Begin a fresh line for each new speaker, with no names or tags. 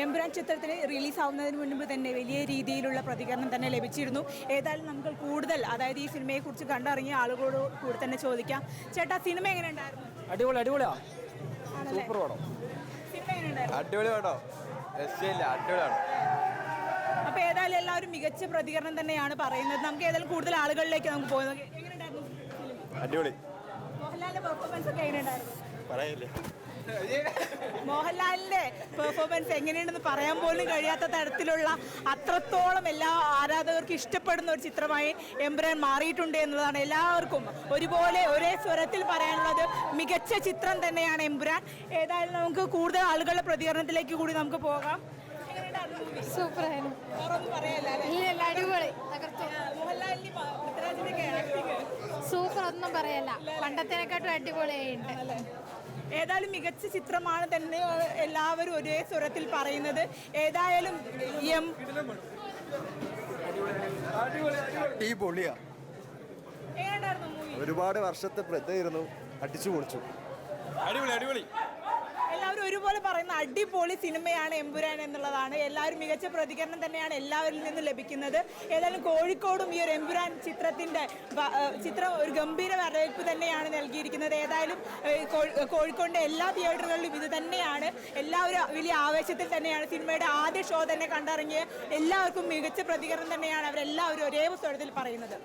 എമ്പുരാൻ ചിത്രത്തിന് റിലീസ് ആവുന്നതിന് മുൻപ് തന്നെ വലിയ രീതിയിലുള്ള പ്രതികരണം തന്നെ ലഭിച്ചിരുന്നു. ഏതായാലും നമുക്ക് കൂടുതൽ അതായത് ഈ സിനിമയെക്കുറിച്ച് കണ്ടറിങ്ങിയ ആളുകളോട് കൂടി തന്നെ ചോദിക്കാം. ചേട്ടാ, സിനിമ എങ്ങനെ ഉണ്ടായിരുന്നു?
അടിപൊളിയാ, സൂപ്പർ പടം.
സിനിമ എങ്ങനെ ഉണ്ടായിരുന്നു?
അടിപൊളി പടം, അടിപൊളിയാണ്.
അപ്പോൾ ഏതായാലും എല്ലാവരും മികച്ച പ്രതികരണം തന്നെയാണ് പറയുന്നത്. നമുക്ക് ഏതായാലും കൂടുതൽ ആളുകളിലേക്ക് നമുക്ക് പോകുന്നത്. എങ്ങനെ ഉണ്ടായിരുന്നു സിനിമ?
അടിപൊളി.
മോഹൻലാലിന്റെ പെർഫോമൻസ് ഒക്കെ എങ്ങനെ ഉണ്ടായിരുന്നു?
പറയില്ലേ,
മോഹൻലാലിന്റെ പെർഫോമൻസ് എങ്ങനെയുണ്ടെന്ന് പറയാൻ പോലും കഴിയാത്ത തരത്തിലുള്ള അത്രത്തോളം എല്ലാ ആരാധകർക്കും ഇഷ്ടപ്പെടുന്ന ഒരു ചിത്രമായി എമ്പുരാൻ മാറിയിട്ടുണ്ട് എന്നുള്ളതാണ് എല്ലാവർക്കും ഒരുപോലെ ഒരേ സ്വരത്തിൽ പറയാനുള്ളത്. മികച്ച ചിത്രം തന്നെയാണ് എമ്പുരാൻ. ഏതായാലും നമുക്ക് കൂടുതൽ ആളുകളുടെ പ്രതികരണത്തിലേക്ക് കൂടി നമുക്ക് പോകാം.
സൂപ്പറായിരുന്നു.
അടിപൊളി.
സൂപ്പർ ഒന്നും പറയല്ല, പണ്ടത്തേക്കാട്ടും അടിപൊളിയായിട്ടുണ്ട്.
ഏതായാലും മികച്ച ചിത്രമാണ് തന്നെ എല്ലാവരും ഒരേ സ്വരത്തിൽ പറയുന്നത്. ഏതായാലും
ഒരുപാട് വർഷത്തെ പ്രതയായിരുന്നു, അടിച്ചു പൊളിച്ചു. അടിപൊളി.
എല്ലാവരും ഒരുപോലെ പറയുന്ന അടിപൊളി സിനിമയാണ് എമ്പുരാൻ എന്നുള്ളതാണ്. എല്ലാവരും മികച്ച പ്രതികരണം തന്നെയാണ് എല്ലാവരിൽ നിന്നും ലഭിക്കുന്നത്. ഏതായാലും കോഴിക്കോടും ഈ ഒരു എമ്പുരാൻ ചിത്രം ഒരു ഗംഭീര വരവേൽപ്പ് തന്നെയാണ് നൽകിയിരിക്കുന്നത്. ഏതായാലും കോഴിക്കോടിൻ്റെ എല്ലാ തിയേറ്ററുകളിലും ഇത് തന്നെയാണ്. എല്ലാവരും വലിയ ആവേശത്തിൽ തന്നെയാണ് സിനിമയുടെ ആദ്യ ഷോ തന്നെ കണ്ടിറങ്ങിയ എല്ലാവർക്കും മികച്ച പ്രതികരണം തന്നെയാണ് അവരെല്ലാവരും ഒരേ സ്വരത്തിൽ പറയുന്നത്.